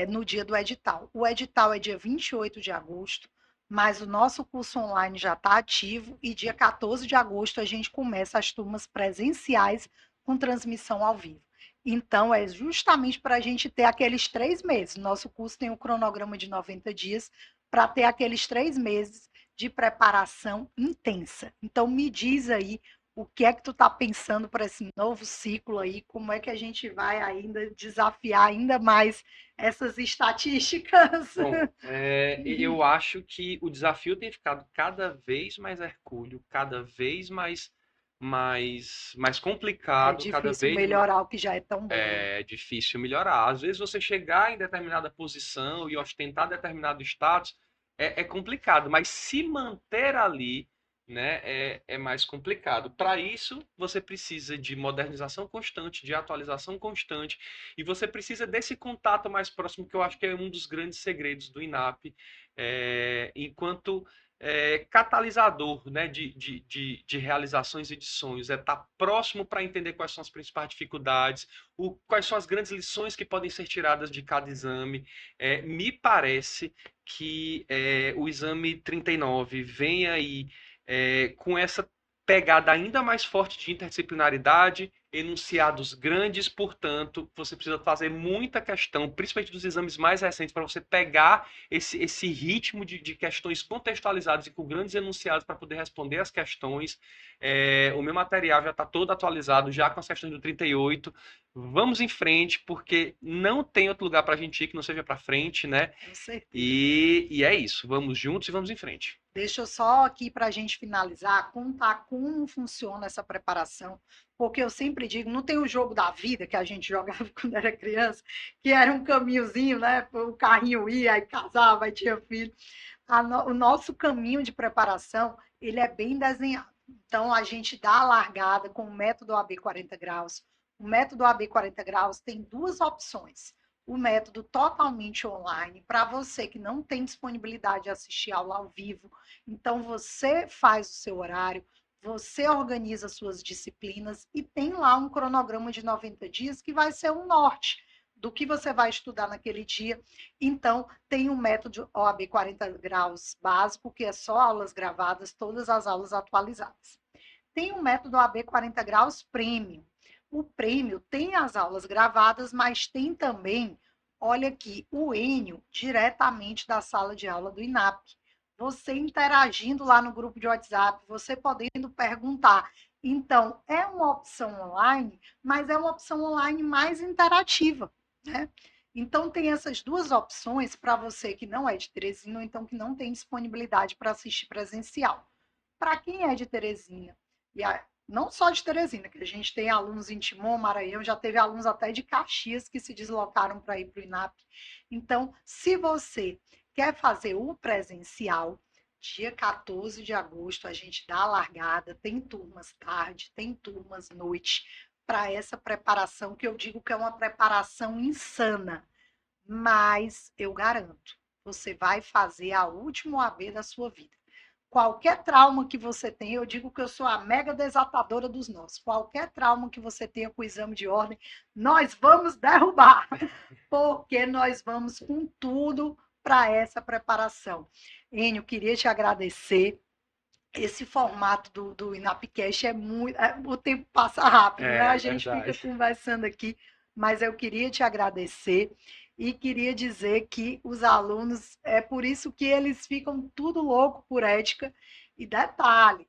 no dia do edital. O edital é dia 28 de agosto, mas o nosso curso online já está ativo e dia 14 de agosto a gente começa as turmas presenciais com transmissão ao vivo. Então, é justamente para a gente ter aqueles 3 meses. Nosso curso tem um cronograma de 90 dias para ter aqueles 3 meses de preparação intensa. Então, me diz aí o que é que tu está pensando para esse novo ciclo aí, como é que a gente vai ainda desafiar ainda mais essas estatísticas? Bom, eu acho que o desafio tem ficado cada vez mais hercúleo, cada vez mais É complicado, cada difícil vez melhorar o que já é tão bom, né? é difícil melhorar. Às vezes você chegar em determinada posição e ostentar determinado status é complicado, mas se manter ali, né, é mais complicado. Para isso, você precisa de modernização constante, de atualização constante, e você precisa desse contato mais próximo, que eu acho que é um dos grandes segredos do INAP, enquanto catalisador, né, de realizações e de sonhos, é estar próximo para entender quais são as principais dificuldades, quais são as grandes lições que podem ser tiradas de cada exame. Me parece que o exame 39 vem aí com essa pegada ainda mais forte de interdisciplinaridade, enunciados grandes, portanto, você precisa fazer muita questão, principalmente dos exames mais recentes, para você pegar esse ritmo de questões contextualizadas e com grandes enunciados para poder responder as questões. O meu material já está todo atualizado, já com as questões do 38. Vamos em frente, porque não tem outro lugar para a gente ir que não seja para frente, né? Com certeza. E é isso. Vamos juntos e vamos em frente. Deixa eu só aqui para a gente finalizar, contar como funciona essa preparação, porque eu sempre digo, não tem o jogo da vida que a gente jogava quando era criança, que era um caminhozinho, né? O carrinho ia, aí casava, aí tinha filho. O nosso caminho de preparação, ele é bem desenhado. Então, a gente dá a largada com o método AB 40 graus. O método AB 40 graus tem duas opções. O método totalmente online, para você que não tem disponibilidade de assistir aula ao vivo. Então, você faz o seu horário, você organiza suas disciplinas e tem lá um cronograma de 90 dias que vai ser um norte do que você vai estudar naquele dia. Então, tem um método OAB 40 graus básico, que é só aulas gravadas, todas as aulas atualizadas. Tem um método OAB 40 graus premium. O prêmio tem as aulas gravadas, mas tem também, olha aqui, o Enio diretamente da sala de aula do INAP. Você interagindo lá no grupo de WhatsApp, você podendo perguntar. Então, é uma opção online, mas é uma opção online mais interativa, né? Então, tem essas duas opções para você que não é de Teresina, ou então que não tem disponibilidade para assistir presencial. Para quem é de Teresina não só de Teresina, que a gente tem alunos em Timon, Maranhão, já teve alunos até de Caxias que se deslocaram para ir para o INAP. Então, se você quer fazer o presencial, dia 14 de agosto a gente dá a largada, tem turmas tarde, tem turmas noite, para essa preparação, que eu digo que é uma preparação insana, mas eu garanto, você vai fazer a última OAB da sua vida. Qualquer trauma que você tenha, eu digo que eu sou a mega desatadora dos nós. Qualquer trauma que você tenha com o exame de ordem, nós vamos derrubar, porque nós vamos com tudo para essa preparação. Enio, queria te agradecer. Esse formato do INAPcast é muito. O tempo passa rápido, né? A gente fica Verdade. conversando aqui, mas eu queria te agradecer e queria dizer que os alunos, é por isso que eles ficam tudo louco por ética. E detalhe,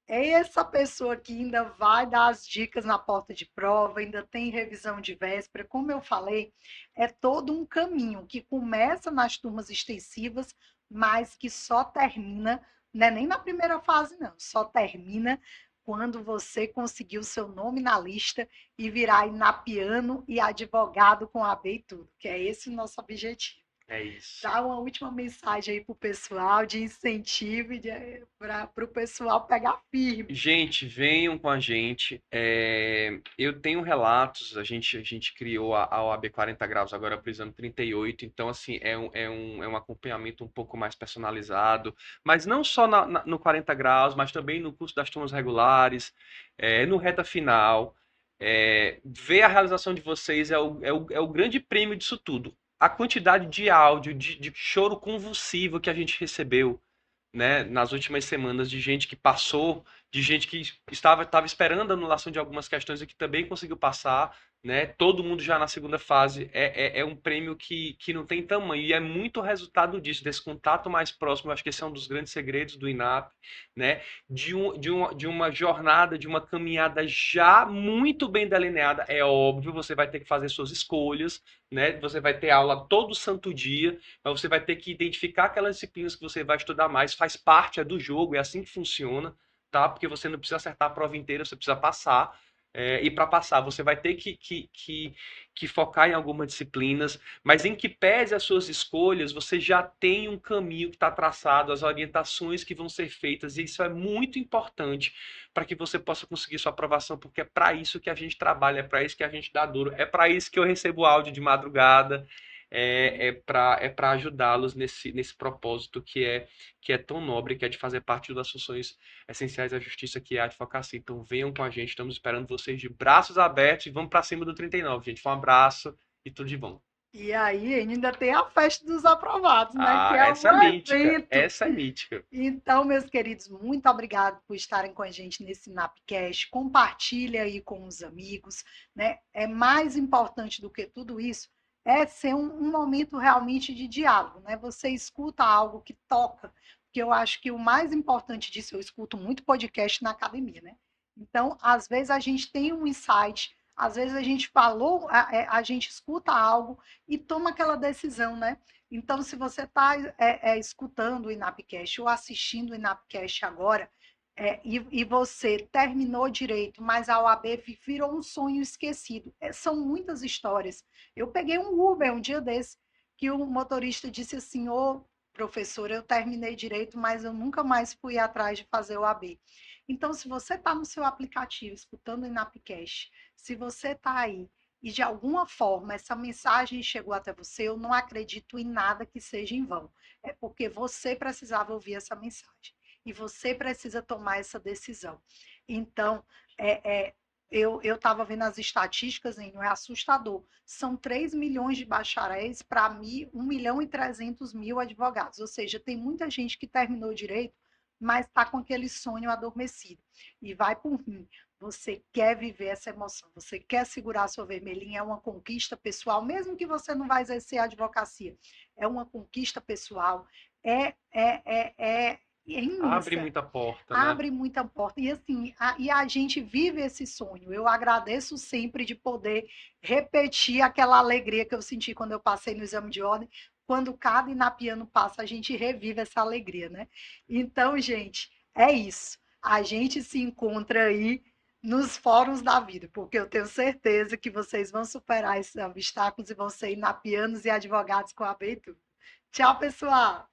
é essa pessoa que ainda vai dar as dicas na porta de prova, ainda tem revisão de véspera. Como eu falei, é todo um caminho que começa nas turmas extensivas, mas que só termina, não é nem na primeira fase, não, só termina quando você conseguir o seu nome na lista e virar inapiano e advogado com a AB e tudo, que é esse o nosso objetivo. É isso. Dá uma última mensagem aí para o pessoal de incentivo para o pessoal pegar firme. Gente, venham com a gente. Eu tenho relatos, a gente criou a OAB 40 graus agora para o exame 38, então assim, é um acompanhamento um pouco mais personalizado, mas não só no 40 graus, mas também no curso das turmas regulares, no reta final. Ver a realização de vocês é o grande prêmio disso tudo. A quantidade de áudio, de choro convulsivo que a gente recebeu, né, nas últimas semanas, de gente que passou, de gente que estava esperando a anulação de algumas questões e que também conseguiu passar, né? Todo mundo já na segunda fase. É um prêmio que não tem tamanho e é muito resultado disso, desse contato mais próximo. Eu acho que esse é um dos grandes segredos do INAP, né? De uma jornada, de uma caminhada já muito bem delineada. É óbvio, você vai ter que fazer suas escolhas, né? Você vai ter aula todo santo dia, mas você vai ter que identificar aquelas disciplinas que você vai estudar mais, faz parte, é do jogo, é assim que funciona, tá? Porque você não precisa acertar a prova inteira, você precisa passar. E para passar, você vai ter que focar em algumas disciplinas, mas em que pese as suas escolhas, você já tem um caminho que está traçado, as orientações que vão ser feitas, e isso é muito importante para que você possa conseguir sua aprovação, porque é para isso que a gente trabalha, é para isso que a gente dá duro, é para isso que eu recebo áudio de madrugada, para ajudá-los nesse propósito que é tão nobre, que é de fazer parte das funções essenciais da justiça, que é a advocacia. Então venham com a gente, estamos esperando vocês de braços abertos e vamos para cima do 39, gente. Um abraço e tudo de bom. E aí ainda tem a festa dos aprovados, né? Que Ah, é essa um é mítica, evento. essa é mítica. Então, meus queridos, muito obrigado por estarem com a gente nesse Napcast. Compartilha aí com os amigos, né? É mais importante do que tudo isso é ser um momento realmente de diálogo, né? Você escuta algo que toca, porque eu acho que o mais importante disso, eu escuto muito podcast na academia, né? Então, às vezes a gente tem um insight, às vezes a gente falou, a gente escuta algo e toma aquela decisão, né? Então, se você está escutando o Inapcast ou assistindo o Inapcast agora, e você terminou direito, mas a OAB virou um sonho esquecido. São muitas histórias. Eu peguei um Uber um dia desse, que o motorista disse assim: ô, professor, eu terminei direito, mas eu nunca mais fui atrás de fazer o AB. Então, se você está no seu aplicativo escutando o Inapcast, se você está aí e de alguma forma essa mensagem chegou até você, eu não acredito em nada que seja em vão. É porque você precisava ouvir essa mensagem e você precisa tomar essa decisão. Então, eu estava vendo as estatísticas, não é assustador. São 3 milhões de bacharéis para 1.300.000 advogados. Ou seja, tem muita gente que terminou direito, mas está com aquele sonho adormecido. E vai por mim. Você quer viver essa emoção, você quer segurar a sua vermelhinha, é uma conquista pessoal, mesmo que você não vai exercer a advocacia, é uma conquista pessoal, é, é, é, é, é Abre imensa, muita porta, né? abre muita porta, e assim, a gente vive esse sonho, eu agradeço sempre de poder repetir aquela alegria que eu senti quando eu passei no exame de ordem, quando cada inapiano passa, a gente revive essa alegria, né? Então, gente, é isso, a gente se encontra aí nos fóruns da vida, porque eu tenho certeza que vocês vão superar esses obstáculos e vão ser inapianos e advogados com a abertura. Tchau, pessoal!